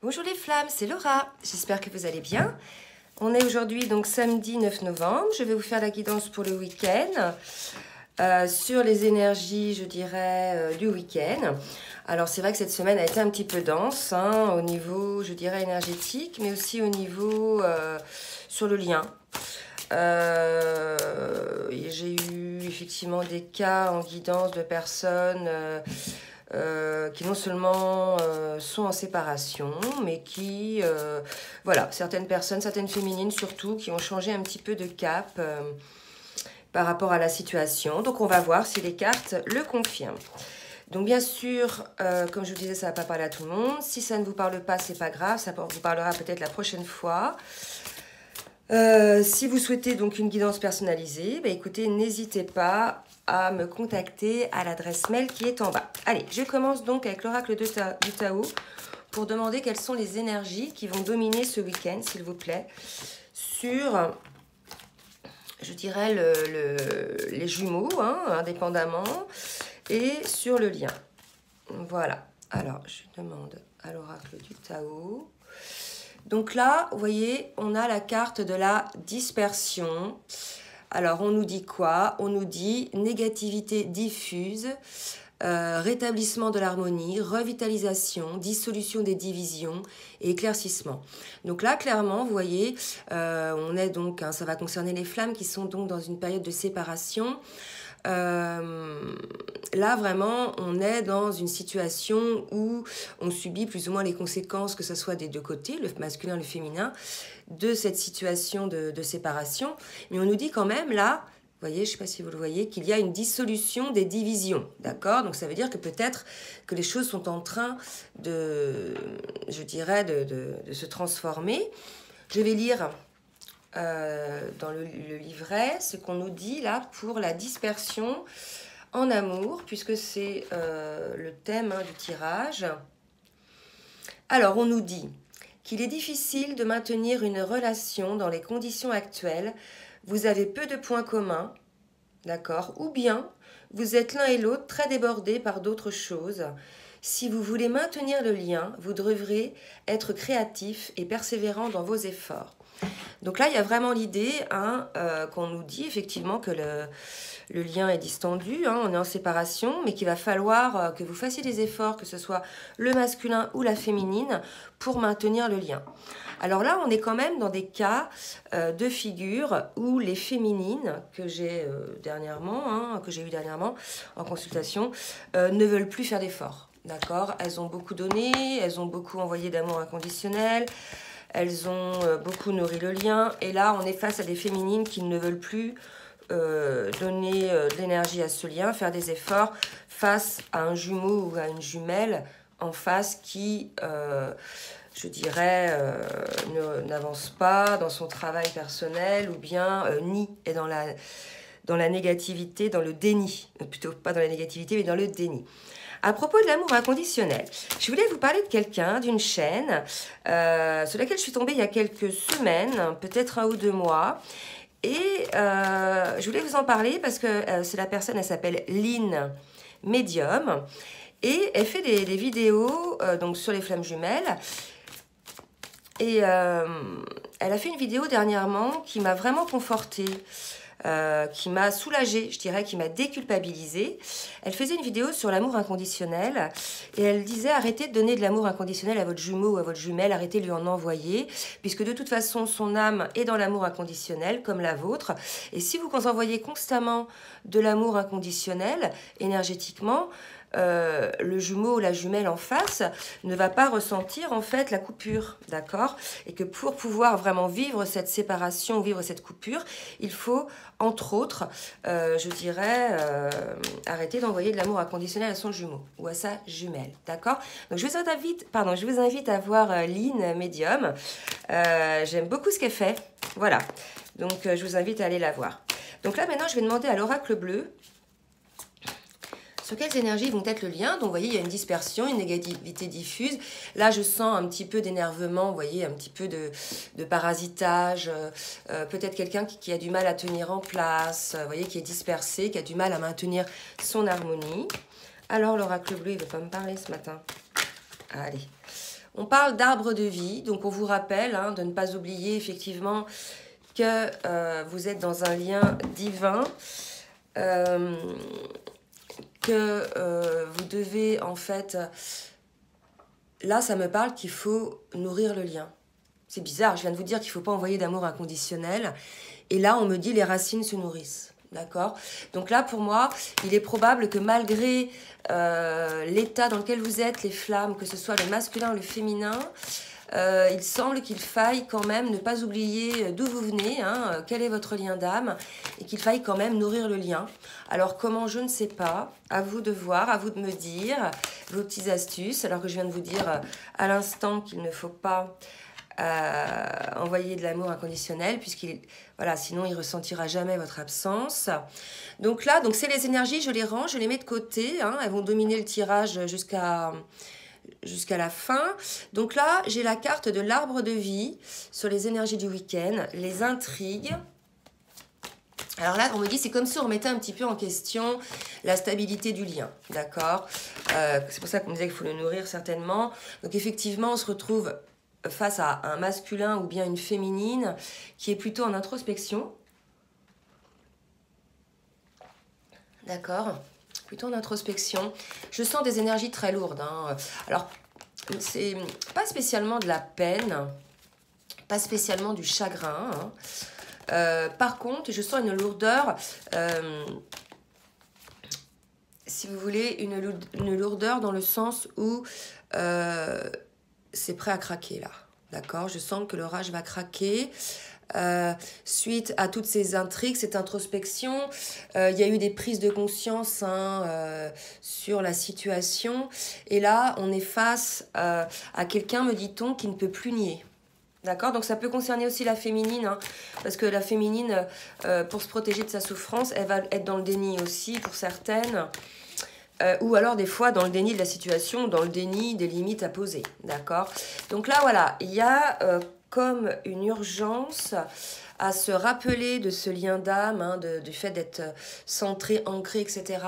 Bonjour les flammes, c'est Laura. J'espère que vous allez bien. On est aujourd'hui donc samedi 9 novembre. Je vais vous faire la guidance pour le week-end sur les énergies, je dirais, du week-end. Alors c'est vrai que cette semaine a été un petit peu dense au niveau, je dirais, énergétique, mais aussi au niveau sur le lien. J'ai eu effectivement des cas en guidance de personnes qui non seulement sont en séparation, mais qui, voilà, certaines personnes, certaines féminines surtout, qui ont changé un petit peu de cap par rapport à la situation. Donc on va voir si les cartes le confirment. Donc bien sûr, comme je vous disais, ça ne va pas parler à tout le monde. Si ça ne vous parle pas, c'est pas grave, ça vous parlera peut-être la prochaine fois. Si vous souhaitez donc une guidance personnalisée, bah écoutez, n'hésitez pas à me contacter à l'adresse mail qui est en bas. Allez, je commence donc avec l'oracle du Tao pour demander quelles sont les énergies qui vont dominer ce week-end, s'il vous plaît, sur, je dirais, les jumeaux, indépendamment, et sur le lien. Voilà. Alors, je demande à l'oracle du Tao. Donc là, vous voyez, on a la carte de la dispersion. Alors, on nous dit quoi? On nous dit négativité diffuse, rétablissement de l'harmonie, revitalisation, dissolution des divisions et éclaircissement. Donc là, clairement, vous voyez, on est donc, ça va concerner les flammes qui sont donc dans une période de séparation. Là vraiment on est dans une situation où on subit plus ou moins les conséquences, que ce soit des deux côtés, le masculin et le féminin, de cette situation de séparation. Mais on nous dit quand même là, vous voyez, je ne sais pas si vous le voyez, qu'il y a une dissolution des divisions, d'accord? Donc ça veut dire que peut-être que les choses sont en train de, je dirais, de se transformer. Je vais lire dans le livret ce qu'on nous dit là pour la dispersion en amour, puisque c'est le thème du tirage. Alors on nous dit qu'il est difficile de maintenir une relation dans les conditions actuelles. Vous avez peu de points communs, d'accord, ou bien vous êtes l'un et l'autre très débordés par d'autres choses. Si vous voulez maintenir le lien, vous devrez être créatif et persévérant dans vos efforts. Donc là, il y a vraiment l'idée qu'on nous dit effectivement que le lien est distendu, on est en séparation, mais qu'il va falloir que vous fassiez des efforts, que ce soit le masculin ou la féminine, pour maintenir le lien. Alors là, on est quand même dans des cas de figure où les féminines que j'ai eu dernièrement en consultation, ne veulent plus faire d'efforts. D'accord? Elles ont beaucoup donné, elles ont beaucoup envoyé d'amour inconditionnel. Elles ont beaucoup nourri le lien. Et là, on est face à des féminines qui ne veulent plus donner de l'énergie à ce lien, faire des efforts face à un jumeau ou à une jumelle en face qui, je dirais, n'avance pas dans son travail personnel ou bien nie, est dans la négativité, dans le déni. Plutôt pas dans la négativité, mais dans le déni. À propos de l'amour inconditionnel, je voulais vous parler de quelqu'un, d'une chaîne sur laquelle je suis tombée il y a quelques semaines, peut-être 1 ou 2 mois. Et je voulais vous en parler parce que c'est la personne, elle s'appelle Lynn Medium. Et elle fait des vidéos donc sur les flammes jumelles. Et elle a fait une vidéo dernièrement qui m'a vraiment confortée. Qui m'a soulagée, je dirais, qui m'a déculpabilisée. Elle faisait une vidéo sur l'amour inconditionnel et elle disait arrêtez de donner de l'amour inconditionnel à votre jumeau ou à votre jumelle, arrêtez de lui en envoyer, puisque de toute façon son âme est dans l'amour inconditionnel comme la vôtre. Et si vous envoyez constamment de l'amour inconditionnel énergétiquement, le jumeau ou la jumelle en face ne va pas ressentir en fait la coupure, d'accord? Et que pour pouvoir vraiment vivre cette séparation, vivre cette coupure, il faut entre autres, je dirais, arrêter d'envoyer de l'amour inconditionnel à son jumeau ou à sa jumelle, d'accord? Donc je vous invite à voir Lynn Medium. J'aime beaucoup ce qu'elle fait, voilà. Donc je vous invite à aller la voir. Donc là maintenant je vais demander à l'oracle bleu sur quelles énergies vont être le lien. Donc, vous voyez, il y a une dispersion, une négativité diffuse. Là, je sens un petit peu d'énervement, vous voyez, un petit peu de parasitage. Peut-être quelqu'un qui a du mal à tenir en place, vous voyez, qui est dispersé, qui a du mal à maintenir son harmonie. Alors, l'oracle bleu, il ne veut pas me parler ce matin. Allez, On parle d'arbre de vie, donc on vous rappelle hein, de ne pas oublier effectivement que vous êtes dans un lien divin, que vous devez en fait... Là, ça me parle qu'il faut nourrir le lien. C'est bizarre, je viens de vous dire qu'il ne faut pas envoyer d'amour inconditionnel. Et là, on me dit les racines se nourrissent. D'accord? Donc là, pour moi, il est probable que malgré l'état dans lequel vous êtes, les flammes, que ce soit le masculin ou le féminin, il semble qu'il faille quand même ne pas oublier d'où vous venez, hein, quel est votre lien d'âme, et qu'il faille quand même nourrir le lien. Alors comment, je ne sais pas, à vous de voir, à vous de me dire vos petites astuces, alors que je viens de vous dire à l'instant qu'il ne faut pas envoyer de l'amour inconditionnel, puisqu'il voilà, sinon il ressentira jamais votre absence. Donc là, donc c'est les énergies, je les range, je les mets de côté, hein, elles vont dominer le tirage jusqu'à la fin. Donc là, j'ai la carte de l'arbre de vie sur les énergies du week-end, les intrigues. Alors là, on me dit, c'est comme si on remettait un petit peu en question la stabilité du lien, d'accord? C'est pour ça qu'on me disait qu'il faut le nourrir certainement. Donc effectivement, on se retrouve face à un masculin ou bien une féminine qui est plutôt en introspection. D'accord? Plutôt en introspection. Je sens des énergies très lourdes. Hein. Alors, c'est pas spécialement de la peine, pas spécialement du chagrin. Hein. Par contre, je sens une lourdeur, si vous voulez, une lourdeur dans le sens où c'est prêt à craquer là. D'accord? Je sens que l'orage va craquer. Suite à toutes ces intrigues, cette introspection, il y a eu des prises de conscience hein, sur la situation. Et là, on est face à quelqu'un, me dit-on, qui ne peut plus nier. D'accord? Donc ça peut concerner aussi la féminine, hein, parce que la féminine, pour se protéger de sa souffrance, elle va être dans le déni aussi pour certaines. Ou alors des fois dans le déni de la situation, dans le déni des limites à poser. D'accord? Donc là, voilà, il y a... comme une urgence à se rappeler de ce lien d'âme, hein, du fait d'être centré, ancré, etc.,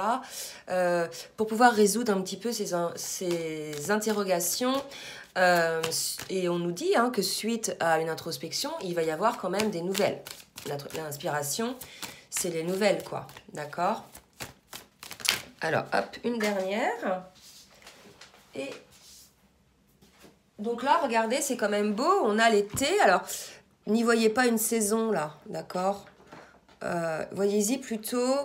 pour pouvoir résoudre un petit peu ces interrogations. Et on nous dit hein, que suite à une introspection, il va y avoir quand même des nouvelles. L'inspiration, c'est les nouvelles, quoi. D'accord? Alors, hop, une dernière. Et... donc là, regardez, c'est quand même beau. On a l'été. Alors, n'y voyez pas une saison là, d'accord? Voyez-y plutôt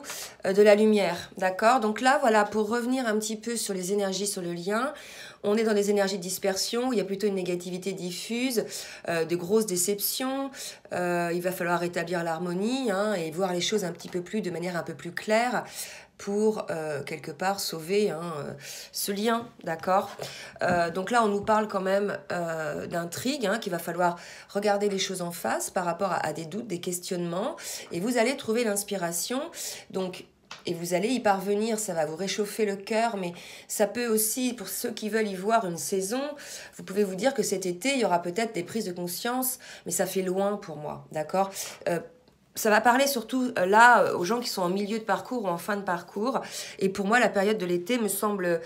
de la lumière, d'accord? Donc là, voilà, pour revenir un petit peu sur les énergies, sur le lien, on est dans des énergies de dispersion, où il y a plutôt une négativité diffuse, de grosses déceptions. Il va falloir rétablir l'harmonie hein, et voir les choses un petit peu plus, de manière un peu plus claire, pour quelque part sauver hein, ce lien, d'accord? Donc là, on nous parle quand même d'intrigue, hein, qu'il va falloir regarder les choses en face par rapport à des doutes, des questionnements, et vous allez trouver l'inspiration. Donc, et vous allez y parvenir, ça va vous réchauffer le cœur, mais ça peut aussi, pour ceux qui veulent y voir une saison, vous pouvez vous dire que cet été, il y aura peut-être des prises de conscience, mais ça fait loin pour moi, d'accord? Ça va parler surtout là aux gens qui sont en milieu de parcours ou en fin de parcours. Et pour moi, la période de l'été me semble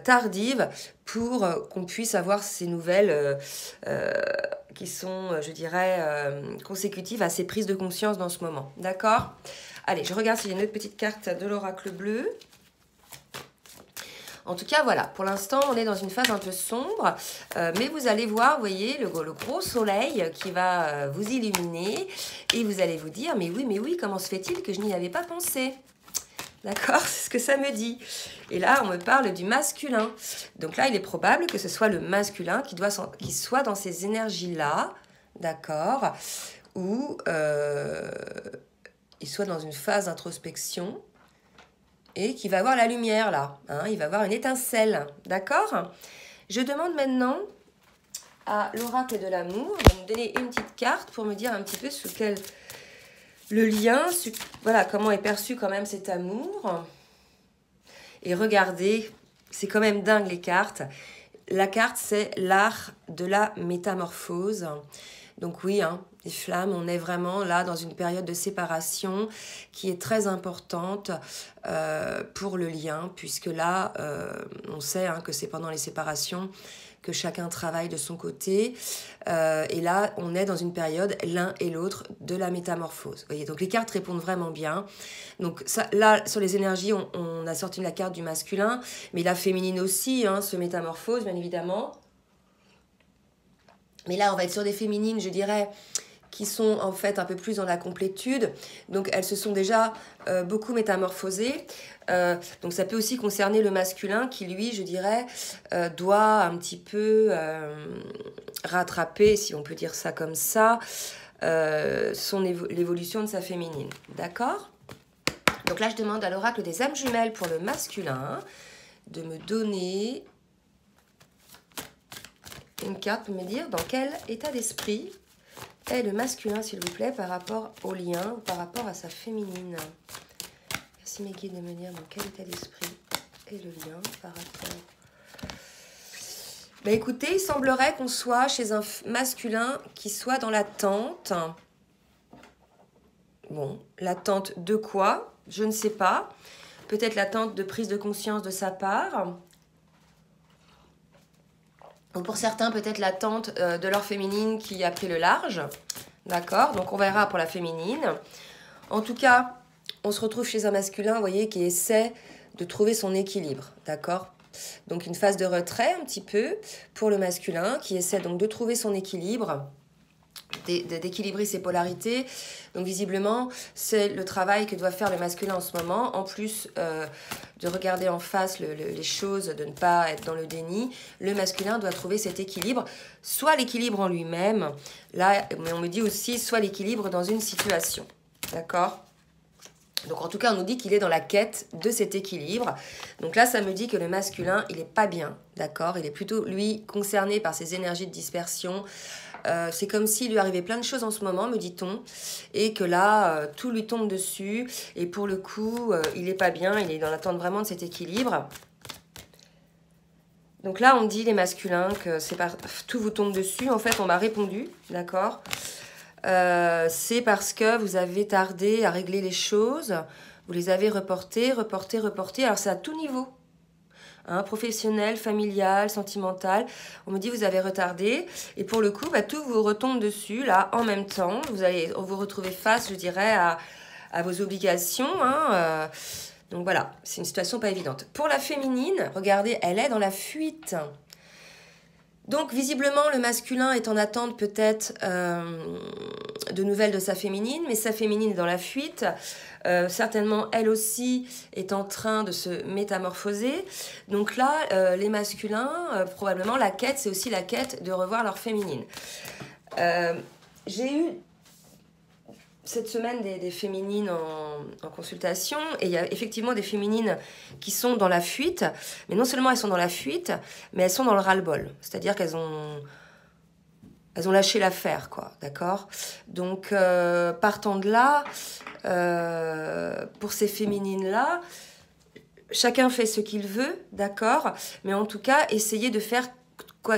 tardive pour qu'on puisse avoir ces nouvelles qui sont, je dirais, consécutives à ces prises de conscience dans ce moment. D'accord? Allez, je regarde s'il y a une autre petite carte de l'oracle bleu. En tout cas, voilà, pour l'instant, on est dans une phase un peu sombre, mais vous allez voir, vous voyez, le gros soleil qui va vous illuminer, et vous allez vous dire, mais oui, comment se fait-il que je n'y avais pas pensé? D'accord? C'est ce que ça me dit. Et là, on me parle du masculin. Donc là, il est probable que ce soit le masculin qui soit dans ces énergies-là, d'accord? Ou il soit dans une phase d'introspection, et qui va avoir la lumière là, hein, il va avoir une étincelle, d'accord? Je demande maintenant à l'oracle de l'amour de me donner une petite carte pour me dire un petit peu sous quel le lien, voilà, comment est perçu quand même cet amour. Et regardez, c'est quand même dingue les cartes. La carte, c'est l'art de la métamorphose. Donc oui, hein, les flammes, on est vraiment là dans une période de séparation qui est très importante pour le lien, puisque là, on sait hein, que c'est pendant les séparations que chacun travaille de son côté. Et là, on est dans une période, l'un et l'autre, de la métamorphose. Vous voyez, donc les cartes répondent vraiment bien. Donc ça, là, sur les énergies, on a sorti la carte du masculin, mais la féminine aussi, hein, se métamorphose, bien évidemment. Mais là, on va être sur des féminines, je dirais, qui sont en fait un peu plus dans la complétude. Donc elles se sont déjà beaucoup métamorphosées. Donc ça peut aussi concerner le masculin qui, lui, je dirais, doit un petit peu rattraper, si on peut dire ça comme ça, l'évolution de sa féminine. D'accord? Donc là, je demande à l'oracle des âmes jumelles pour le masculin de me donner une carte pour me dire dans quel état d'esprit est le masculin, s'il vous plaît, par rapport au lien, ou par rapport à sa féminine. Merci mes guides de me dire dans quel état d'esprit est le lien par rapport... Ben écoutez, il semblerait qu'on soit chez un masculin qui soit dans l'attente. Bon, l'attente de quoi? Je ne sais pas. Peut-être l'attente de prise de conscience de sa part. Ou pour certains, peut-être l'attente de leur féminine qui a pris le large. D'accord? Donc, on verra pour la féminine. En tout cas, on se retrouve chez un masculin, vous voyez, qui essaie de trouver son équilibre. D'accord? Donc, une phase de retrait, un petit peu, pour le masculin, qui essaie donc de trouver son équilibre, d'équilibrer ses polarités. Donc visiblement, c'est le travail que doit faire le masculin en ce moment, en plus de regarder en face les choses, de ne pas être dans le déni. Le masculin doit trouver cet équilibre, soit l'équilibre en lui-même, là, mais on me dit aussi soit l'équilibre dans une situation, d'accord? Donc en tout cas, on nous dit qu'il est dans la quête de cet équilibre. Donc là, ça me dit que le masculin, il n'est pas bien, d'accord? Il est plutôt, lui, concerné par ces énergies de dispersion. C'est comme s'il lui arrivait plein de choses en ce moment, me dit-on, et que là, tout lui tombe dessus, et pour le coup, il n'est pas bien, il est dans l'attente vraiment de cet équilibre. Donc là, on dit, les masculins, que tout vous tombe dessus. En fait, on m'a répondu, d'accord? C'est parce que vous avez tardé à régler les choses, vous les avez reportées. Alors c'est à tout niveau. Hein, professionnel, familial, sentimental. On me dit vous avez retardé et pour le coup tout vous retombe dessus là en même temps. Vous allez vous retrouver face, je dirais, à vos obligations. Hein, donc voilà, c'est une situation pas évidente. Pour la féminine, regardez, elle est dans la fuite. Donc visiblement le masculin est en attente peut-être de nouvelles de sa féminine, mais sa féminine est dans la fuite. Certainement elle aussi est en train de se métamorphoser. Donc là les masculins, probablement la quête, c'est aussi la quête de revoir leur féminine. J'ai eu cette semaine des féminines en consultation et il y a effectivement des féminines qui sont dans la fuite, mais non seulement elles sont dans la fuite, mais elles sont dans le ras-le-bol, c'est-à-dire qu'elles ont lâché l'affaire, quoi, d'accord? Donc partant de là, pour ces féminines-là, chacun fait ce qu'il veut, d'accord? Mais en tout cas, essayez de faire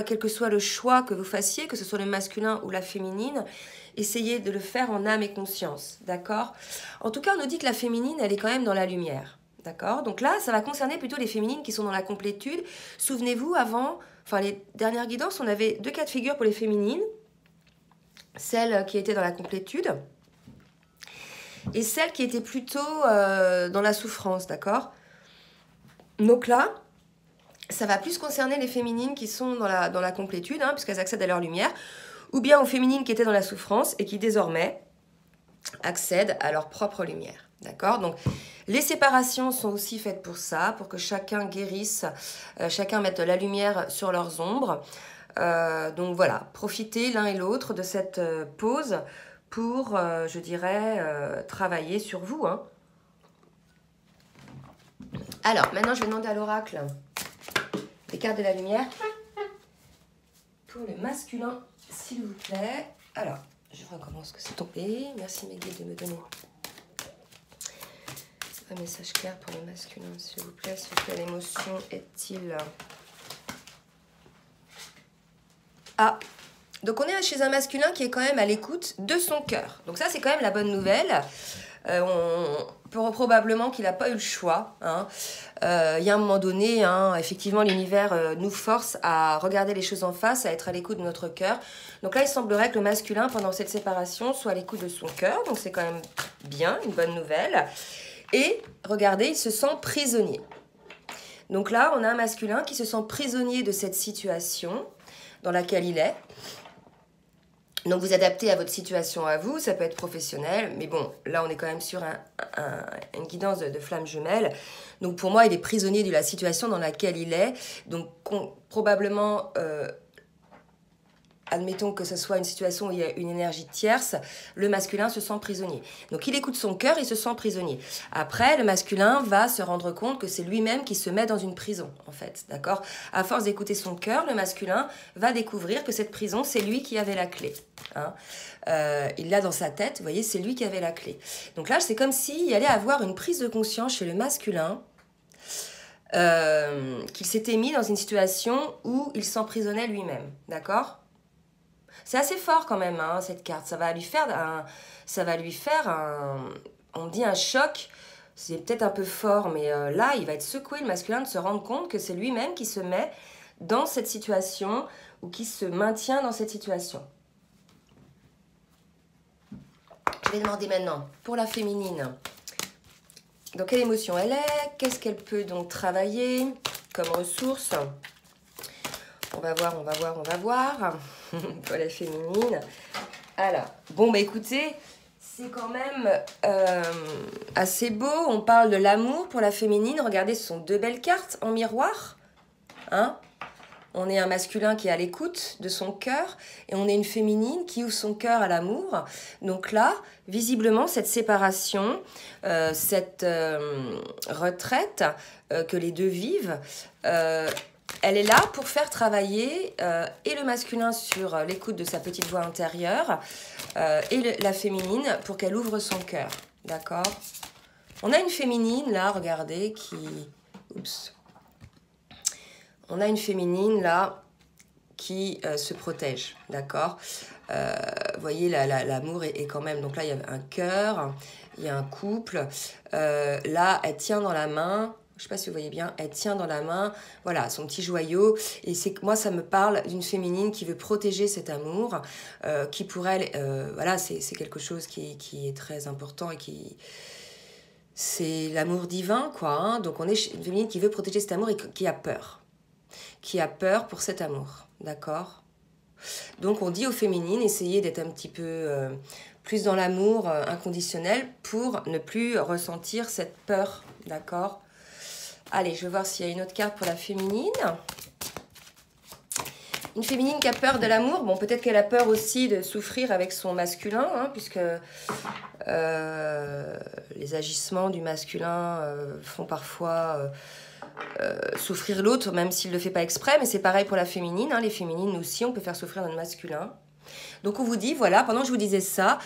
quel que soit le choix que vous fassiez, que ce soit le masculin ou la féminine, essayez de le faire en âme et conscience, d'accord? En tout cas, on nous dit que la féminine, elle est quand même dans la lumière, d'accord? Donc là, ça va concerner plutôt les féminines qui sont dans la complétude. Souvenez-vous, les dernières guidances, on avait 2 cas de figure pour les féminines, celles qui étaient dans la complétude et celles qui étaient plutôt dans la souffrance, d'accord? Donc là, ça va plus concerner les féminines qui sont dans la complétude, hein, puisqu'elles accèdent à leur lumière, ou bien aux féminines qui étaient dans la souffrance et qui désormais accèdent à leur propre lumière. D'accord? Donc, les séparations sont aussi faites pour ça, pour que chacun guérisse, chacun mette la lumière sur leurs ombres. Donc voilà, profitez l'un et l'autre de cette pause pour, je dirais, travailler sur vous. Hein. Alors, maintenant, je vais demander à l'oracle les cartes de la lumière pour le masculin, s'il vous plaît. Alors, je vois comment est-ce que c'est tombé. Merci mes guides de me donner un message clair pour le masculin, s'il vous plaît. Sur quelle émotion est-il? Ah, donc on est chez un masculin qui est quand même à l'écoute de son cœur. Donc ça, c'est quand même la bonne nouvelle. Probablement qu'il n'a pas eu le choix. Hein. Il y a un moment donné, hein, effectivement, l'univers nous force à regarder les choses en face, à être à l'écoute de notre cœur. Donc là, il semblerait que le masculin, pendant cette séparation, soit à l'écoute de son cœur. Donc c'est quand même bien, une bonne nouvelle. Et regardez, il se sent prisonnier. Donc là, on a un masculin qui se sent prisonnier de cette situation dans laquelle il est. Donc vous adaptez à votre situation à vous, ça peut être professionnel, mais bon, là on est quand même sur une guidance de flamme jumelle. Donc pour moi, il est prisonnier de la situation dans laquelle il est. Donc probablement, admettons que ce soit une situation où il y a une énergie tierce, le masculin se sent prisonnier. Donc il écoute son cœur, il se sent prisonnier. Après, le masculin va se rendre compte que c'est lui-même qui se met dans une prison, en fait, d'accord? À force d'écouter son cœur, le masculin va découvrir que cette prison, c'est lui qui avait la clé. Hein. Il l'a dans sa tête, vous voyez, c'est lui qui avait la clé. Donc là, c'est comme s'il allait avoir une prise de conscience chez le masculin, qu'il s'était mis dans une situation où il s'emprisonnait lui-même, d'accord? C'est assez fort quand même, hein, cette carte. Ça va lui faire on dit un choc. C'est peut-être un peu fort, mais là, il va être secoué, le masculin, de se rendre compte que c'est lui-même qui se met dans cette situation ou qui se maintient dans cette situation. Je vais demander maintenant, pour la féminine, dans quelle émotion elle est, qu'est-ce qu'elle peut donc travailler comme ressource. On va voir. Pour la féminine. Alors, bon, bah écoutez, c'est quand même assez beau. On parle de l'amour pour la féminine. Regardez, ce sont deux belles cartes en miroir. Hein? On est un masculin qui est à l'écoute de son cœur et on est une féminine qui ouvre son cœur à l'amour. Donc là, visiblement, cette séparation, cette retraite que les deux vivent, elle est là pour faire travailler et le masculin sur l'écoute de sa petite voix intérieure et la féminine pour qu'elle ouvre son cœur. D'accord? On a une féminine là, regardez, on a une féminine là qui se protège. D'accord? Vous voyez, l'amour est quand même... Donc là, il y a un cœur, il y a un couple. Là, elle tient dans la main... Je ne sais pas si vous voyez bien, elle tient dans la main, voilà, son petit joyau. Et moi, ça me parle d'une féminine qui veut protéger cet amour, qui pour elle, voilà, c'est quelque chose qui est très important et c'est l'amour divin, quoi. Hein. Donc on est une féminine qui veut protéger cet amour et qui a peur pour cet amour, d'accord? Donc on dit aux féminines, essayez d'être un petit peu plus dans l'amour inconditionnel pour ne plus ressentir cette peur, d'accord? Allez, je vais voir s'il y a une autre carte pour la féminine. Une féminine qui a peur de l'amour. Bon, peut-être qu'elle a peur aussi de souffrir avec son masculin, hein, puisque les agissements du masculin font parfois souffrir l'autre, même s'il ne le fait pas exprès. Mais c'est pareil pour la féminine. Hein. Les féminines, nous aussi, on peut faire souffrir notre masculin. Donc on vous dit, voilà, pendant que je vous disais ça,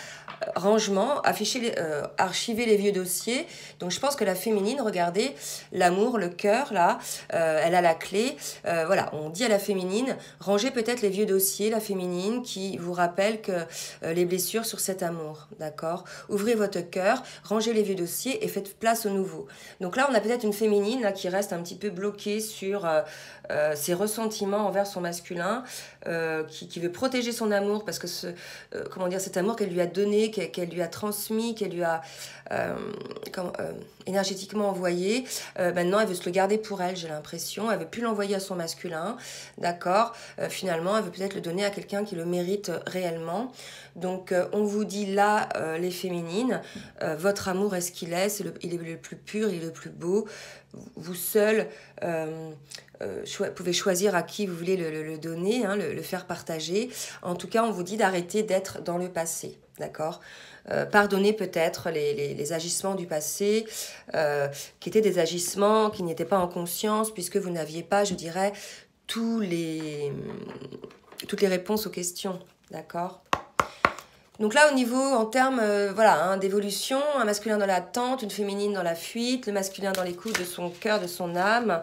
rangement, archiver les vieux dossiers. Donc je pense que la féminine, regardez, l'amour, le cœur, là, elle a la clé. Voilà, on dit à la féminine, rangez peut-être les vieux dossiers, la féminine, qui vous rappelle que les blessures sur cet amour, d'accord? Ouvrez votre cœur, rangez les vieux dossiers et faites place au nouveau. Donc là, on a peut-être une féminine là, qui reste un petit peu bloquée sur ses ressentiments envers son masculin, qui veut protéger son amour parce que cet amour qu'elle lui a donné, qu'elle lui a transmis, qu'elle lui a énergétiquement envoyé, maintenant elle veut se le garder pour elle, j'ai l'impression. Elle veut plus l'envoyer à son masculin, d'accord? Finalement, elle veut peut-être le donner à quelqu'un qui le mérite réellement. Donc on vous dit là, les féminines, votre amour est ce qu'il est, il est le plus pur, il est le plus beau. Vous seul pouvez choisir à qui vous voulez le donner, hein, le faire partager. En tout cas, on vous dit d'arrêter d'être dans le passé, d'accord? Pardonnez peut-être les agissements du passé, qui étaient des agissements qui n'étaient pas en conscience, puisque vous n'aviez pas, je dirais, toutes les réponses aux questions, d'accord? Donc là, au niveau, en termes d'évolution, un masculin dans l'attente, une féminine dans la fuite, le masculin dans l'écoute de son cœur, de son âme,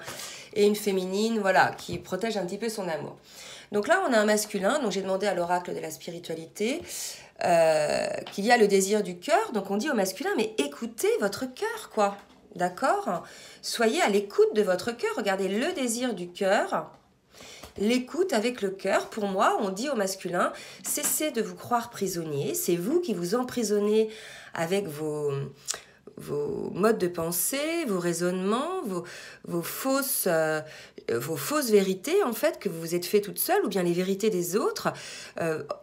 et une féminine, voilà, qui protège un petit peu son amour. Donc là, on a un masculin, donc j'ai demandé à l'oracle de la spiritualité, qu'il y a le désir du cœur. Donc on dit au masculin, mais écoutez votre cœur, quoi. D'accord? Soyez à l'écoute de votre cœur. Regardez le désir du cœur. L'écoute avec le cœur, pour moi, on dit au masculin, cessez de vous croire prisonnier. C'est vous qui vous emprisonnez avec vos modes de pensée, vos raisonnements, vos fausses vérités, en fait, que vous vous êtes fait toute seule, ou bien les vérités des autres.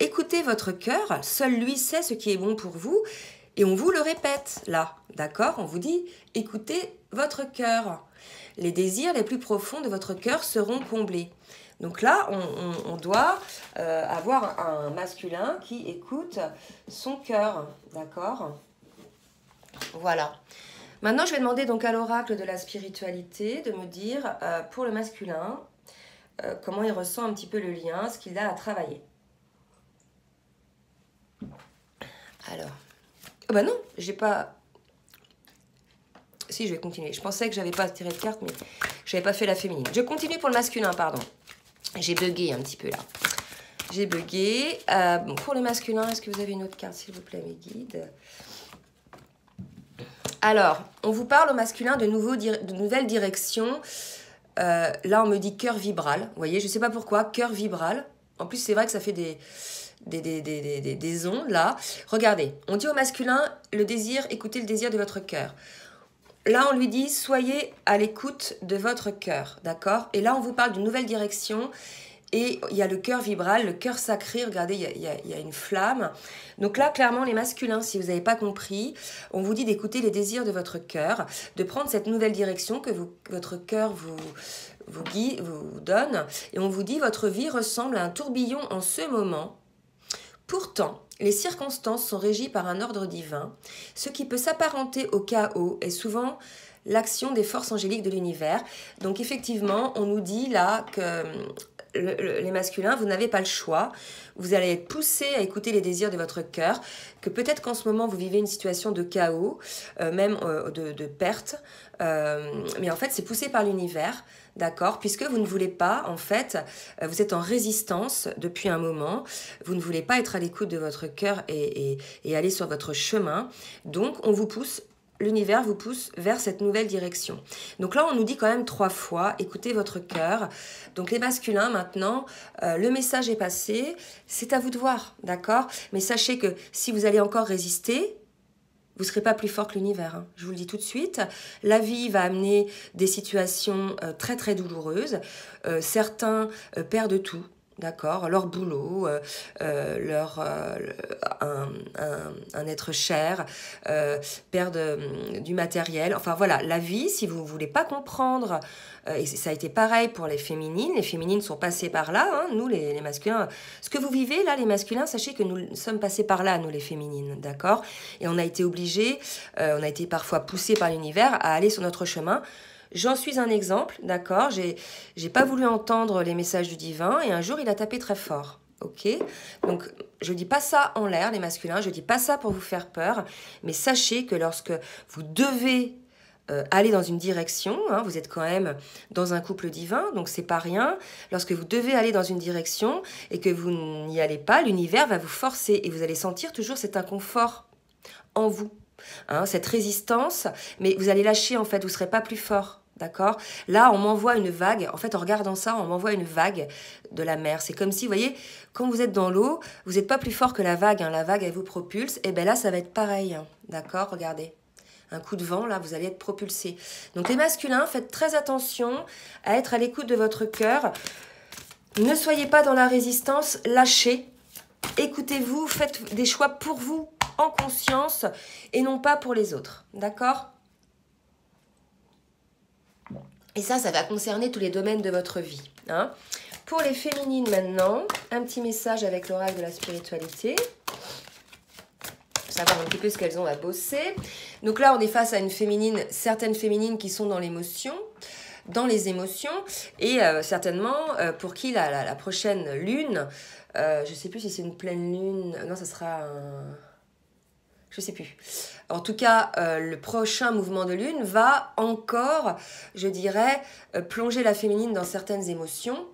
Écoutez votre cœur, seul lui sait ce qui est bon pour vous, et on vous le répète, là, d'accord? On vous dit, écoutez votre cœur. Les désirs les plus profonds de votre cœur seront comblés. Donc là, on doit avoir un masculin qui écoute son cœur, d'accord? Voilà. Maintenant, je vais demander donc à l'oracle de la spiritualité de me dire, pour le masculin, comment il ressent un petit peu le lien, ce qu'il a à travailler. Alors, oh bah non, j'ai pas... Si, je vais continuer. Je pensais que j'avais pas tiré de carte, mais je n'avais pas fait la féminine. Je continue pour le masculin, pardon. J'ai bugué un petit peu là. J'ai bugué. Bon, pour le masculin, est-ce que vous avez une autre carte, s'il vous plaît, mes guides? Alors, on vous parle au masculin de nouvelles directions. Là, on me dit cœur vibral. Vous voyez, je ne sais pas pourquoi, cœur vibral. En plus, c'est vrai que ça fait des ondes, là. Regardez, on dit au masculin, le désir, écoutez le désir de votre cœur. Là, on lui dit, soyez à l'écoute de votre cœur, d'accord? Et là, on vous parle d'une nouvelle direction. Et il y a le cœur vibral, le cœur sacré, regardez, il y a une flamme. Donc là, clairement, les masculins, si vous n'avez pas compris, on vous dit d'écouter les désirs de votre cœur, de prendre cette nouvelle direction que votre cœur vous guide, vous donne. Et on vous dit, votre vie ressemble à un tourbillon en ce moment. Pourtant, les circonstances sont régies par un ordre divin. Ce qui peut s'apparenter au chaos est souvent l'action des forces angéliques de l'univers. Donc effectivement, on nous dit là que les masculins, vous n'avez pas le choix. Vous allez être poussés à écouter les désirs de votre cœur, que peut-être qu'en ce moment, vous vivez une situation de chaos, même de perte. Mais en fait, c'est poussé par l'univers. D'accord, puisque vous ne voulez pas, en fait, vous êtes en résistance depuis un moment, vous ne voulez pas être à l'écoute de votre cœur et aller sur votre chemin, donc on vous pousse, l'univers vous pousse vers cette nouvelle direction. Donc là, on nous dit quand même 3 fois, écoutez votre cœur. Donc les masculins, maintenant, le message est passé, c'est à vous de voir, d'accord? Mais sachez que si vous allez encore résister, vous ne serez pas plus fort que l'univers, hein. Je vous le dis tout de suite. La vie va amener des situations très très douloureuses. Certains perdent tout, d'accord, leur boulot, un être cher, perdent du matériel. Enfin voilà, la vie, si vous ne voulez pas comprendre, et ça a été pareil pour les féminines sont passées par là, hein, nous les masculins. Ce que vous vivez là, les masculins, sachez que nous sommes passés par là, nous les féminines, d'accord? Et on a été obligés, on a été parfois poussés par l'univers à aller sur notre chemin. J'en suis un exemple, d'accord? J'ai pas voulu entendre les messages du divin et un jour il a tapé très fort, ok? Donc je dis pas ça en l'air, les masculins, je dis pas ça pour vous faire peur, mais sachez que lorsque vous devez aller dans une direction, hein, vous êtes quand même dans un couple divin, donc c'est pas rien. Lorsque vous devez aller dans une direction et que vous n'y allez pas, l'univers va vous forcer et vous allez sentir toujours cet inconfort en vous, hein, cette résistance, mais vous allez lâcher en fait, vous ne serez pas plus fort. D'accord? Là, on m'envoie une vague. En fait, en regardant ça, on m'envoie une vague de la mer. C'est comme si, vous voyez, quand vous êtes dans l'eau, vous n'êtes pas plus fort que la vague. Hein. La vague, elle vous propulse. Et bien là, ça va être pareil. Hein. D'accord? Regardez. Un coup de vent, là, vous allez être propulsé. Donc, les masculins, faites très attention à être à l'écoute de votre cœur. Ne soyez pas dans la résistance. Lâchez. Écoutez-vous. Faites des choix pour vous, en conscience, et non pas pour les autres. D'accord? Et ça va concerner tous les domaines de votre vie. Hein. Pour les féminines maintenant, un petit message avec l'oracle de la spiritualité. Savoir un petit peu ce qu'elles ont à bosser. Donc là, on est face à une féminine, certaines féminines qui sont dans l'émotion, dans les émotions, et certainement pour qui la prochaine lune, je ne sais plus si c'est une pleine lune, non, ça sera un... Je sais plus. En tout cas, le prochain mouvement de lune va encore, je dirais, plonger la féminine dans certaines émotions.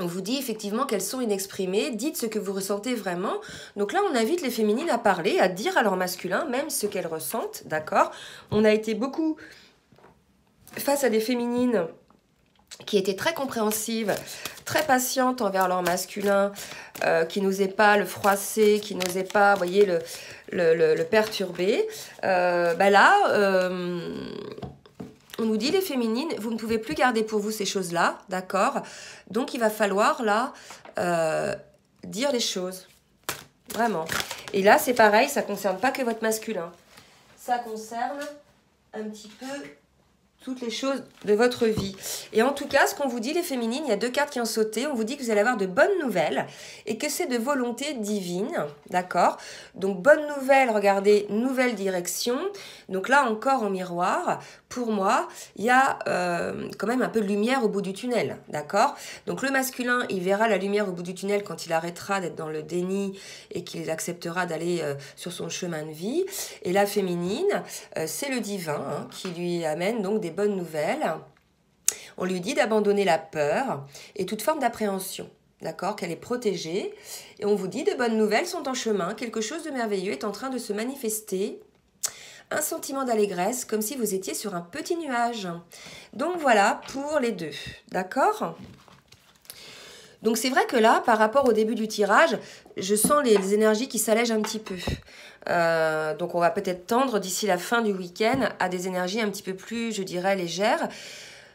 On vous dit effectivement qu'elles sont inexprimées, dites ce que vous ressentez vraiment. Donc là, on invite les féminines à parler, à dire à leur masculin même ce qu'elles ressentent, d'accord? On a été beaucoup face à des féminines qui étaient très compréhensives, très patientes envers leur masculin, qui n'osaient pas le froisser, qui n'osaient pas, vous voyez, le perturber. Là, on nous dit, les féminines, vous ne pouvez plus garder pour vous ces choses-là, d'accord? Donc, il va falloir, là, dire les choses. Vraiment. Et là, c'est pareil, ça ne concerne pas que votre masculin. Ça concerne un petit peu toutes les choses de votre vie. Et en tout cas, ce qu'on vous dit, les féminines, il y a 2 cartes qui ont sauté. On vous dit que vous allez avoir de bonnes nouvelles et que c'est de volonté divine, d'accord? Donc, bonne nouvelle, regardez, nouvelle direction. Donc là, encore en miroir, pour moi, il y a quand même un peu de lumière au bout du tunnel, d'accord? Donc, le masculin, il verra la lumière au bout du tunnel quand il arrêtera d'être dans le déni et qu'il acceptera d'aller sur son chemin de vie. Et la féminine, c'est le divin hein, qui lui amène donc des bonnes nouvelles. On lui dit d'abandonner la peur et toute forme d'appréhension, d'accord, qu'elle est protégée. Et on vous dit de bonnes nouvelles sont en chemin, quelque chose de merveilleux est en train de se manifester. Un sentiment d'allégresse, comme si vous étiez sur un petit nuage. Donc voilà pour les deux, d'accord? Donc c'est vrai que là, par rapport au début du tirage, je sens les énergies qui s'allègent un petit peu. Donc on va peut-être tendre d'ici la fin du week-end à des énergies un petit peu plus, je dirais, légères.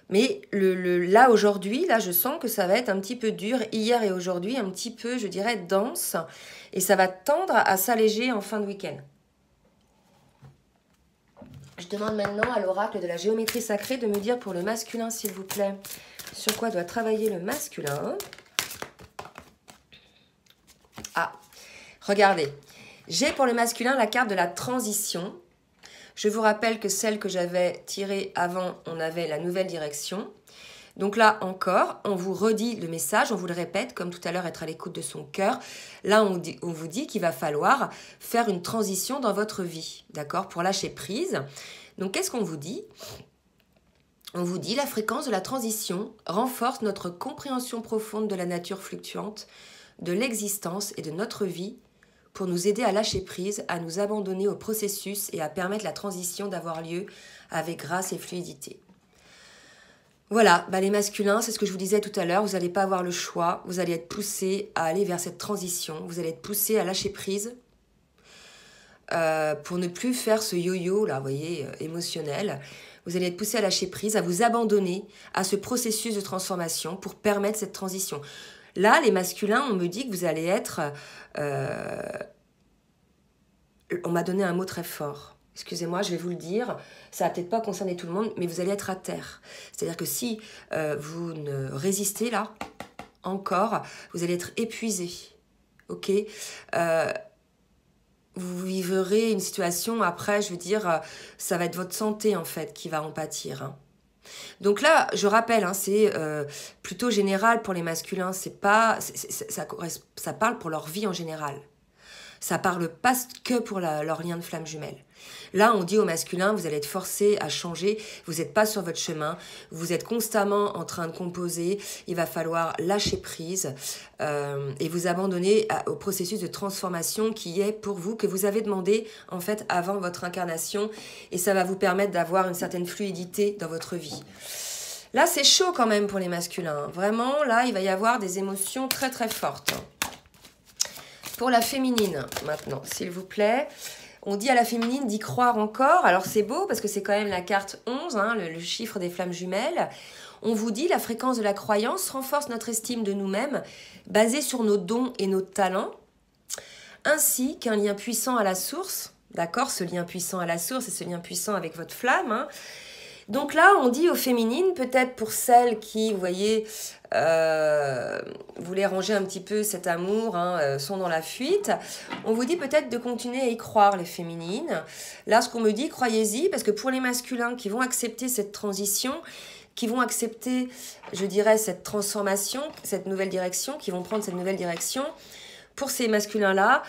Mais là, aujourd'hui, là, je sens que ça va être un petit peu dur, hier et aujourd'hui, un petit peu, je dirais, dense. Et ça va tendre à s'alléger en fin de week-end. Je demande maintenant à l'oracle de la géométrie sacrée de me dire pour le masculin, s'il vous plaît, sur quoi doit travailler le masculin. Ah, regardez. J'ai pour le masculin la carte de la transition. Je vous rappelle que celle que j'avais tirée avant, on avait la nouvelle direction. Donc là encore, on vous redit le message, on vous le répète, comme tout à l'heure, être à l'écoute de son cœur. Là, on vous dit qu'il va falloir faire une transition dans votre vie, d'accord, pour lâcher prise. Donc, qu'est-ce qu'on vous dit ? On vous dit la fréquence de la transition renforce notre compréhension profonde de la nature fluctuante, de l'existence et de notre vie pour nous aider à lâcher prise, à nous abandonner au processus et à permettre la transition d'avoir lieu avec grâce et fluidité. Voilà, les masculins, c'est ce que je vous disais tout à l'heure, vous n'allez pas avoir le choix, vous allez être poussés à aller vers cette transition, vous allez être poussés à lâcher prise pour ne plus faire ce yo-yo, là, vous voyez, émotionnel. Vous allez être poussés à lâcher prise, à vous abandonner à ce processus de transformation pour permettre cette transition. Là, les masculins, on me dit que vous allez être... on m'a donné un mot très fort. Excusez-moi, je vais vous le dire. Ça va peut-être pas concerner tout le monde, mais vous allez être à terre. C'est-à-dire que si vous ne résistez là, encore, vous allez être épuisé. Ok vous vivrez une situation après, je veux dire, ça va être votre santé en fait qui va en pâtir. Hein. Donc là, je rappelle, hein, c'est plutôt général pour les masculins. C'est pas, ça parle pour leur vie en général. Ça parle pas que pour leur lien de flamme jumelle. Là, on dit aux masculins, vous allez être forcés à changer, vous n'êtes pas sur votre chemin, vous êtes constamment en train de composer, il va falloir lâcher prise et vous abandonner au processus de transformation qui est pour vous, que vous avez demandé en fait avant votre incarnation, et ça va vous permettre d'avoir une certaine fluidité dans votre vie. Là, c'est chaud quand même pour les masculins. Vraiment, là, il va y avoir des émotions très très fortes. Pour la féminine, maintenant, s'il vous plaît. On dit à la féminine d'y croire encore. Alors, c'est beau parce que c'est quand même la carte 11, hein, le chiffre des flammes jumelles. On vous dit la fréquence de la croyance renforce notre estime de nous-mêmes, basée sur nos dons et nos talents, ainsi qu'un lien puissant à la source. D'accord, ce lien puissant à la source et ce lien puissant avec votre flamme, hein. Donc là, on dit aux féminines, peut-être pour celles qui, vous voyez, voulaient ranger un petit peu cet amour, hein, sont dans la fuite, on vous dit peut-être de continuer à y croire, les féminines. Là, ce qu'on me dit, croyez-y, parce que pour les masculins qui vont accepter cette transition, qui vont accepter, je dirais, cette transformation, cette nouvelle direction, qui vont prendre cette nouvelle direction, pour ces masculins-là,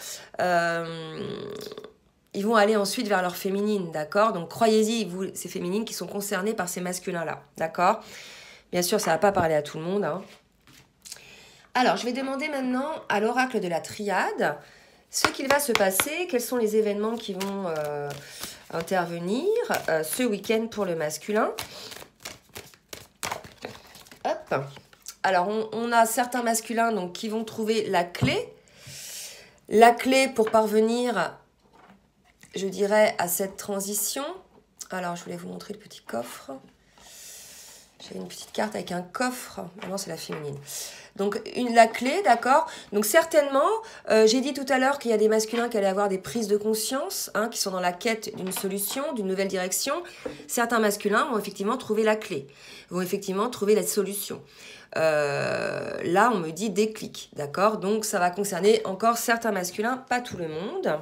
ils vont aller ensuite vers leur féminine, d'accord? Donc, croyez-y, vous, ces féminines qui sont concernées par ces masculins-là, d'accord? Bien sûr, ça ne va pas parler à tout le monde, hein. Alors, je vais demander maintenant à l'oracle de la triade ce qu'il va se passer, quels sont les événements qui vont intervenir ce week-end pour le masculin. Hop. Alors, on a certains masculins donc, qui vont trouver la clé. La clé pour parvenir, je dirais, à cette transition. Alors, je voulais vous montrer le petit coffre. J'avais une petite carte avec un coffre. Non, c'est la féminine. Donc, la clé, d'accord. Donc, certainement, j'ai dit tout à l'heure qu'il y a des masculins qui allaient avoir des prises de conscience, hein, qui sont dans la quête d'une solution, d'une nouvelle direction. Certains masculins vont effectivement trouver la clé, vont effectivement trouver la solution. Là, on me dit déclic, d'accord. Donc, ça va concerner encore certains masculins, pas tout le monde.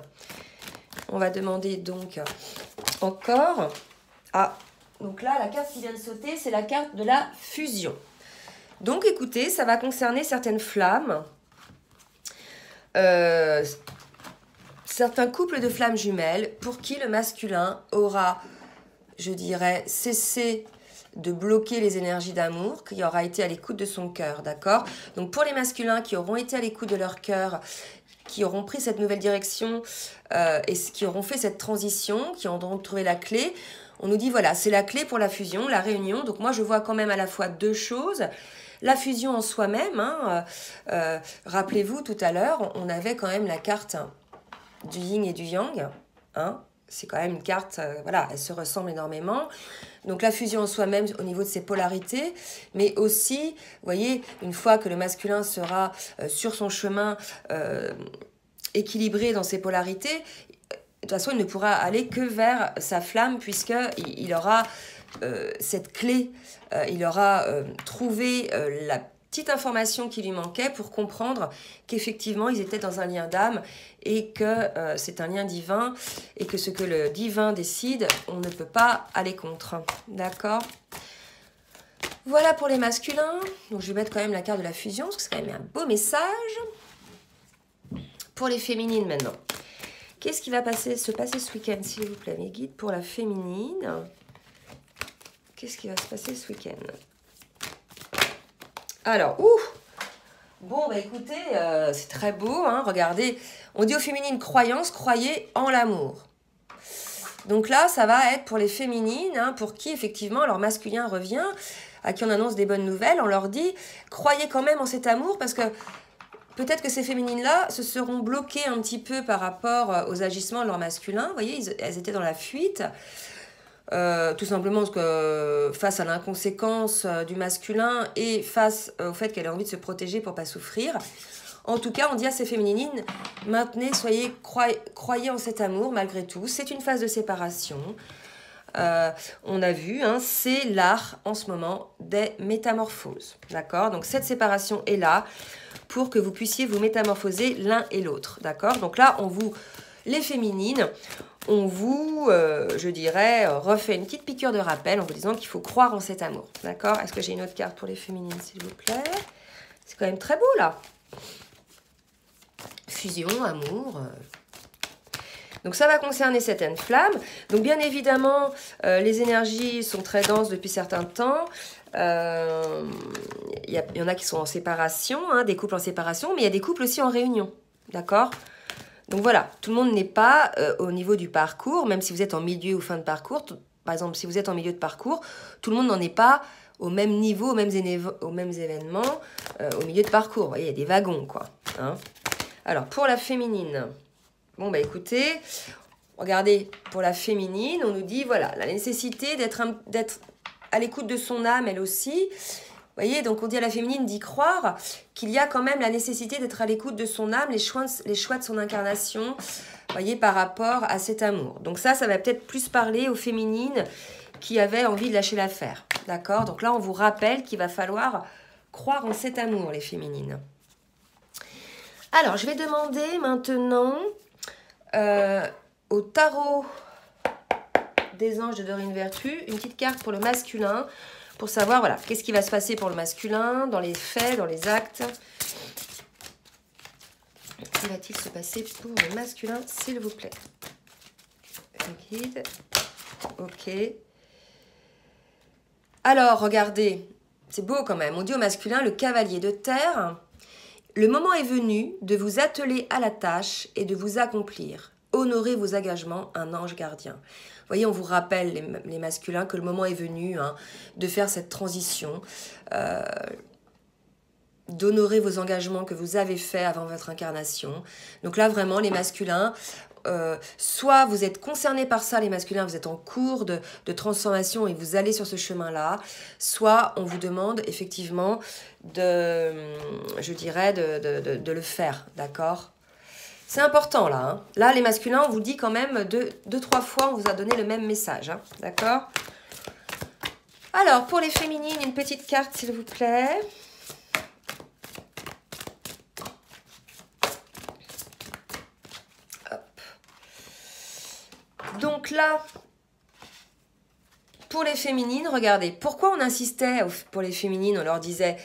On va demander donc encore... Ah, donc là, la carte qui vient de sauter, c'est la carte de la fusion. Donc, écoutez, ça va concerner certaines flammes, certains couples de flammes jumelles pour qui le masculin aura, je dirais, cessé de bloquer les énergies d'amour, qui aura été à l'écoute de son cœur, d'accord? Donc, pour les masculins qui auront été à l'écoute de leur cœur, qui auront pris cette nouvelle direction et qui auront fait cette transition, qui auront trouvé la clé, on nous dit, voilà, c'est la clé pour la fusion, la réunion. Donc, moi, je vois quand même à la fois deux choses. La fusion en soi-même, hein, rappelez-vous, tout à l'heure, on avait quand même la carte du yin et du yang. Hein, c'est quand même une carte, voilà, elle se ressemble énormément. Donc, la fusion en soi-même au niveau de ses polarités, mais aussi, vous voyez, une fois que le masculin sera sur son chemin équilibré dans ses polarités, de toute façon, il ne pourra aller que vers sa flamme puisqu'il aura cette clé, il aura trouvé la petite information qui lui manquait pour comprendre qu'effectivement, ils étaient dans un lien d'âme et que c'est un lien divin et que ce que le divin décide, on ne peut pas aller contre. D'accord ? Voilà pour les masculins. Donc, je vais mettre quand même la carte de la fusion parce que c'est quand même un beau message. Pour les féminines maintenant. Qu'est-ce qui va se passer ce week-end, s'il vous plaît, mes guides, pour la féminine? Qu'est-ce qui va se passer ce week-end? Alors, bon, bah écoutez, c'est très beau, hein, regardez. On dit aux féminines, croyance, croyez en l'amour. Donc là, ça va être pour les féminines, hein, pour qui, effectivement, leur masculin revient, à qui on annonce des bonnes nouvelles, on leur dit, croyez quand même en cet amour, parce que peut-être que ces féminines-là se seront bloquées un petit peu par rapport aux agissements de leur masculin. Vous voyez, elles étaient dans la fuite. Tout simplement parce que face à l'inconséquence du masculin et face au fait qu'elle a envie de se protéger pour ne pas souffrir. En tout cas, on dit à ces féminines, maintenez, croyez en cet amour malgré tout. C'est une phase de séparation. On a vu, hein, c'est l'art en ce moment des métamorphoses. D'accord? Donc cette séparation est là pour que vous puissiez vous métamorphoser l'un et l'autre. D'accord? Donc là, les féminines, on vous, je dirais, refait une petite piqûre de rappel en vous disant qu'il faut croire en cet amour. D'accord? Est-ce que j'ai une autre carte pour les féminines, s'il vous plaît? C'est quand même très beau, là. Fusion, amour. Donc ça va concerner certaines flammes. Donc bien évidemment, les énergies sont très denses depuis certains temps. Il y en a qui sont en séparation, hein, des couples en séparation, mais il y a des couples aussi en réunion. D'accord? Donc voilà, tout le monde n'est pas au niveau du parcours, même si vous êtes en milieu ou fin de parcours. Par exemple, si vous êtes en milieu de parcours, tout le monde n'en est pas au même niveau, aux mêmes événements, au milieu de parcours. Vous voyez, il y a des wagons, quoi. Hein. Alors, pour la féminine, bon, bah écoutez, regardez, pour la féminine, on nous dit, voilà, la nécessité d'être à l'écoute de son âme, elle aussi. Vous voyez, donc on dit à la féminine d'y croire qu'il y a quand même la nécessité d'être à l'écoute de son âme, les choix de son incarnation, vous voyez, par rapport à cet amour. Donc ça va peut-être plus parler aux féminines qui avaient envie de lâcher l'affaire. D'accord? Donc là, on vous rappelle qu'il va falloir croire en cet amour, les féminines. Alors, je vais demander maintenant au tarot des anges de Dorine Vertu une petite carte pour le masculin, pour savoir, voilà, qu'est-ce qui va se passer pour le masculin, dans les faits, dans les actes. Que va-t-il se passer pour le masculin, s'il vous plaît? Guide. Ok. Alors, regardez, c'est beau quand même. On dit au masculin le cavalier de terre. Le moment est venu de vous atteler à la tâche et de vous accomplir. Honorez vos engagements, un ange gardien. Vous voyez, on vous rappelle, les masculins, que le moment est venu de faire cette transition, d'honorer vos engagements que vous avez faits avant votre incarnation. Donc là, vraiment, les masculins, soit vous êtes concernés par ça, les masculins, vous êtes en cours de transformation et vous allez sur ce chemin-là, soit on vous demande effectivement je dirais, de le faire, d'accord ? C'est important là. Hein. Là, les masculins, on vous dit quand même 2-3 fois, on vous a donné le même message, hein, d'accord ? Alors, pour les féminines, une petite carte, s'il vous plaît. Donc là, pour les féminines, regardez, pourquoi on insistait pour les féminines, on leur disait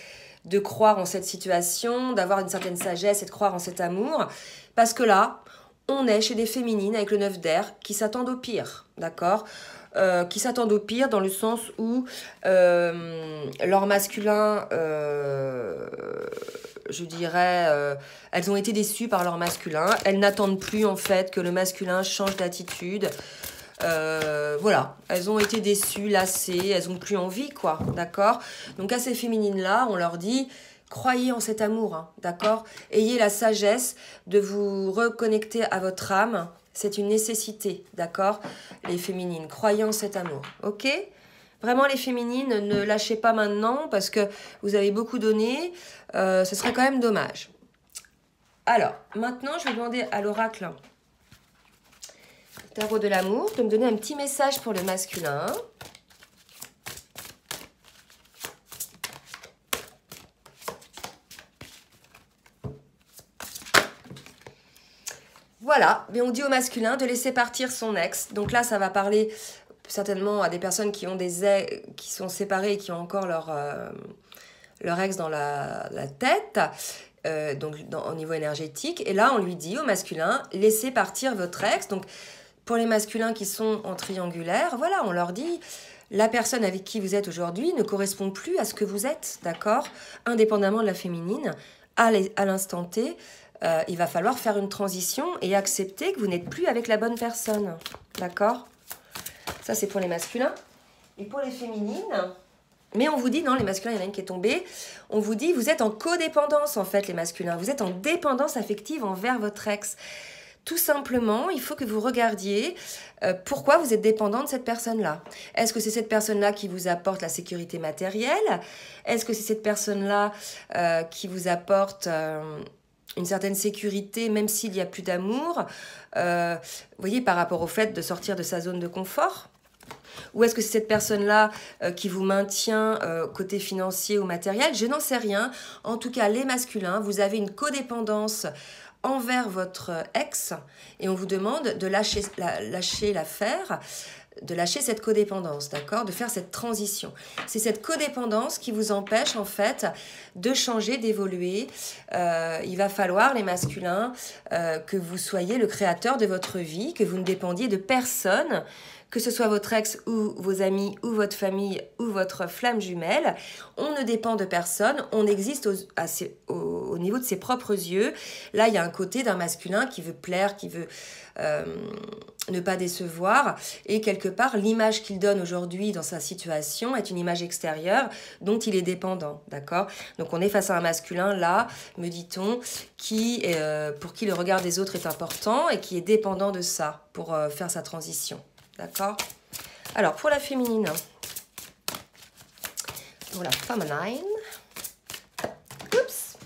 de croire en cette situation, d'avoir une certaine sagesse et de croire en cet amour, parce que là, on est chez des féminines avec le 9 d'air qui s'attendent au pire, d'accord ? Qui s'attendent au pire dans le sens où leur masculin, je dirais, elles ont été déçues par leur masculin. Elles n'attendent plus en fait que le masculin change d'attitude. Voilà, elles ont été déçues, lassées, elles n'ont plus envie, quoi, d'accord ? Donc à ces féminines-là, on leur dit, croyez en cet amour, hein, d'accord ? Ayez la sagesse de vous reconnecter à votre âme. C'est une nécessité, d'accord ? Les féminines, croyez en cet amour, ok ? Vraiment, les féminines, ne lâchez pas maintenant parce que vous avez beaucoup donné. Ce serait quand même dommage. Alors, maintenant, je vais demander à l'oracle tarot de l'amour de me donner un petit message pour le masculin. Voilà, mais on dit au masculin de laisser partir son ex. Donc là, ça va parler certainement à des personnes qui ont qui sont séparées et qui ont encore leur ex dans la tête, donc au niveau énergétique. Et là, on lui dit au masculin, laissez partir votre ex. Donc pour les masculins qui sont en triangulaire, voilà, on leur dit, la personne avec qui vous êtes aujourd'hui ne correspond plus à ce que vous êtes, d'accord ? Indépendamment de la féminine, à l'instant T, il va falloir faire une transition et accepter que vous n'êtes plus avec la bonne personne. D'accord ? Ça, c'est pour les masculins. Et pour les féminines, mais on vous dit, non, les masculins, il y en a une qui est tombée, on vous dit, vous êtes en codépendance, en fait, les masculins. Vous êtes en dépendance affective envers votre ex. Tout simplement, il faut que vous regardiez pourquoi vous êtes dépendant de cette personne-là. Est-ce que c'est cette personne-là qui vous apporte la sécurité matérielle ? Est-ce que c'est cette personne-là qui vous apporte une certaine sécurité, même s'il n'y a plus d'amour, vous voyez, par rapport au fait de sortir de sa zone de confort ? Ou est-ce que c'est cette personne-là qui vous maintient côté financier ou matériel ? Je n'en sais rien. En tout cas, les masculins, vous avez une codépendance envers votre ex et on vous demande de lâcher l'affaire, de lâcher cette codépendance, d'accord ? De faire cette transition. C'est cette codépendance qui vous empêche, en fait, de changer, d'évoluer. Il va falloir, les masculins, que vous soyez le créateur de votre vie, que vous ne dépendiez de personne, que ce soit votre ex ou vos amis ou votre famille ou votre flamme jumelle. On ne dépend de personne, on existe au niveau de ses propres yeux. Là, il y a un côté d'un masculin qui veut plaire, qui veut ne pas décevoir. Et quelque part, l'image qu'il donne aujourd'hui dans sa situation est une image extérieure dont il est dépendant. D'accord ? Donc, on est face à un masculin, là, me dit-on, pour qui le regard des autres est important et qui est dépendant de ça pour faire sa transition. D'accord ? Alors, pour la féminine, pour la féminine, oups.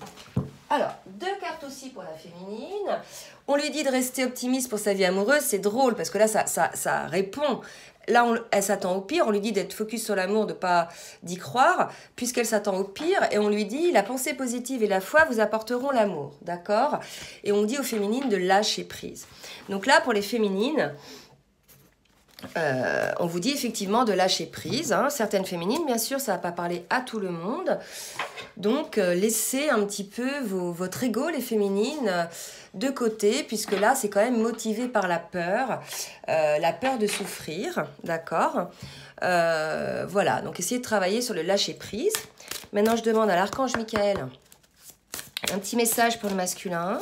Alors, 2 cartes aussi pour la féminine. On lui dit de rester optimiste pour sa vie amoureuse. C'est drôle parce que là, ça répond. Là, elle s'attend au pire. On lui dit d'être focus sur l'amour, de ne pas d'y croire, puisqu'elle s'attend au pire. Et on lui dit, la pensée positive et la foi vous apporteront l'amour. D'accord ? Et on dit aux féminines de lâcher prise. Donc là, pour les féminines, on vous dit effectivement de lâcher prise, hein. Certaines féminines, bien sûr, ça ne va pas parler à tout le monde. Donc, laissez un petit peu votre ego, les féminines, de côté, puisque là, c'est quand même motivé par la peur de souffrir, d'accord ? Voilà, donc essayez de travailler sur le lâcher prise. Maintenant, je demande à l'archange Michael Un petit message pour le masculin.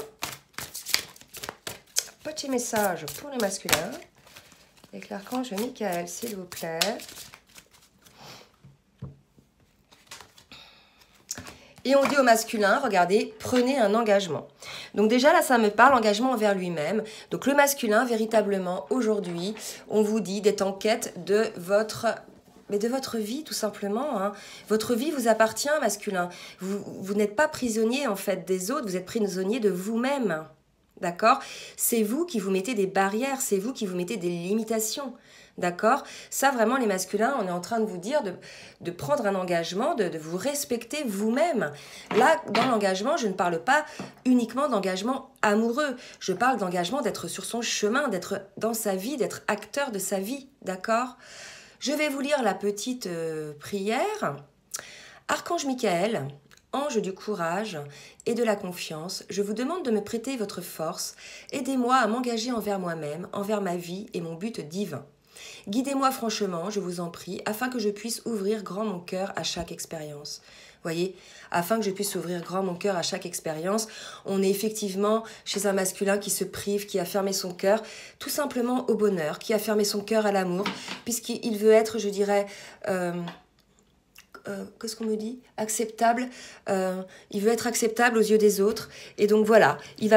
Petit message pour le masculin. Avec l'archange Michael, s'il vous plaît. Et on dit au masculin, regardez, prenez un engagement. Donc déjà là, ça me parle, engagement envers lui-même. Donc le masculin, véritablement, aujourd'hui, on vous dit d'être en quête de votre vie, tout simplement. Hein. Votre vie vous appartient, masculin. Vous n'êtes pas prisonnier, en fait, des autres, vous êtes prisonnier de vous-même. D'accord? C'est vous qui vous mettez des barrières, c'est vous qui vous mettez des limitations. D'accord? Ça, vraiment, les masculins, on est en train de vous dire de prendre un engagement, de vous respecter vous-même. Là, dans l'engagement, je ne parle pas uniquement d'engagement amoureux. Je parle d'engagement d'être sur son chemin, d'être dans sa vie, d'être acteur de sa vie. D'accord? Je vais vous lire la petite prière. Archange Michael, ange du courage et de la confiance, je vous demande de me prêter votre force. Aidez-moi à m'engager envers moi-même, envers ma vie et mon but divin. Guidez-moi franchement, je vous en prie, afin que je puisse ouvrir grand mon cœur à chaque expérience. Voyez, afin que je puisse ouvrir grand mon cœur à chaque expérience, on est effectivement chez un masculin qui se prive, qui a fermé son cœur tout simplement au bonheur, qui a fermé son cœur à l'amour, puisqu'il veut être, je dirais, qu'est-ce qu'on me dit? Acceptable. Il veut être acceptable aux yeux des autres. Et donc voilà, il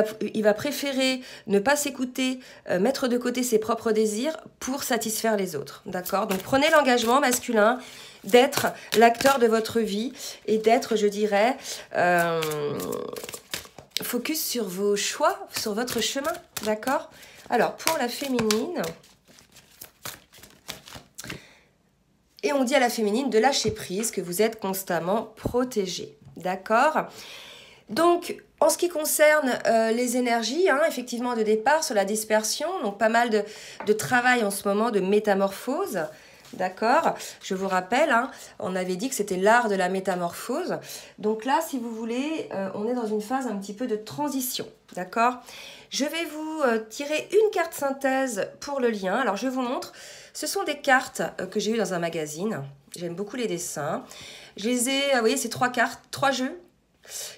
va préférer ne pas s'écouter, mettre de côté ses propres désirs pour satisfaire les autres. D'accord? Donc prenez l'engagement masculin d'être l'acteur de votre vie et d'être, je dirais, focus sur vos choix, sur votre chemin. D'accord? Alors, pour la féminine... Et on dit à la féminine de lâcher prise, que vous êtes constamment protégée. D'accord? Donc, en ce qui concerne les énergies, hein, effectivement, de départ sur la dispersion, donc pas mal de travail en ce moment de métamorphose. D'accord? Je vous rappelle, hein, on avait dit que c'était l'art de la métamorphose. Donc là, si vous voulez, on est dans une phase un petit peu de transition. D'accord? Je vais vous tirer une carte synthèse pour le lien. Alors, je vous montre. Ce sont des cartes que j'ai eues dans un magazine. J'aime beaucoup les dessins. Je les ai, vous voyez, c'est 3 cartes, 3 jeux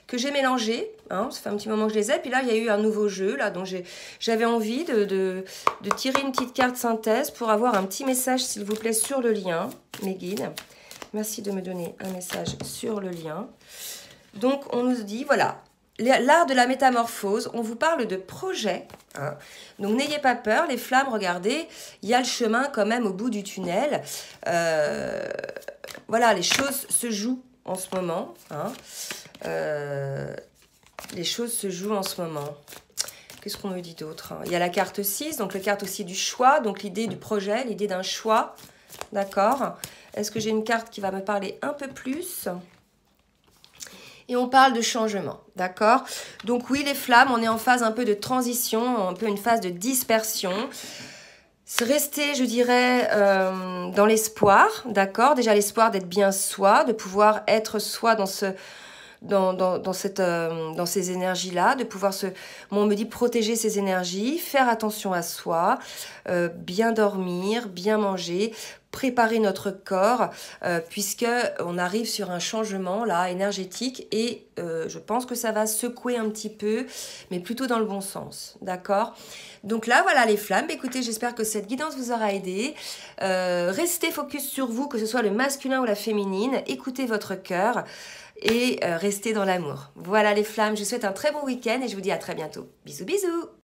que j'ai mélangés. Hein, ça fait un petit moment que je les ai. Puis là, il y a eu un nouveau jeu. Là, donc j'avais envie de tirer une petite carte synthèse pour avoir un petit message, s'il vous plaît, sur le lien, mes guides. Merci de me donner un message sur le lien. Donc, on nous dit, voilà, l'art de la métamorphose, on vous parle de projet. Hein. Donc, n'ayez pas peur, les flammes, regardez, il y a le chemin quand même au bout du tunnel. Voilà, les choses se jouent en ce moment. Hein. Les choses se jouent en ce moment. Qu'est-ce qu'on me dit d'autre? Il y a la carte 6, donc la carte aussi du choix, donc l'idée du projet, l'idée d'un choix. D'accord? Est-ce que j'ai une carte qui va me parler un peu plus? Et on parle de changement, d'accord? Donc oui, les flammes, on est en phase un peu de transition, un peu une phase de dispersion. Rester, je dirais, dans l'espoir, d'accord? Déjà l'espoir d'être bien soi, de pouvoir être soi dans ces énergies-là, de pouvoir on me dit protéger ces énergies, faire attention à soi, bien dormir, bien manger, préparer notre corps, puisque on arrive sur un changement là énergétique et je pense que ça va secouer un petit peu, mais plutôt dans le bon sens, d'accord? Donc là, voilà les flammes. Écoutez, j'espère que cette guidance vous aura aidé. Restez focus sur vous, que ce soit le masculin ou la féminine. Écoutez votre cœur et restez dans l'amour. Voilà les flammes, je vous souhaite un très bon week-end et je vous dis à très bientôt. Bisous, bisous!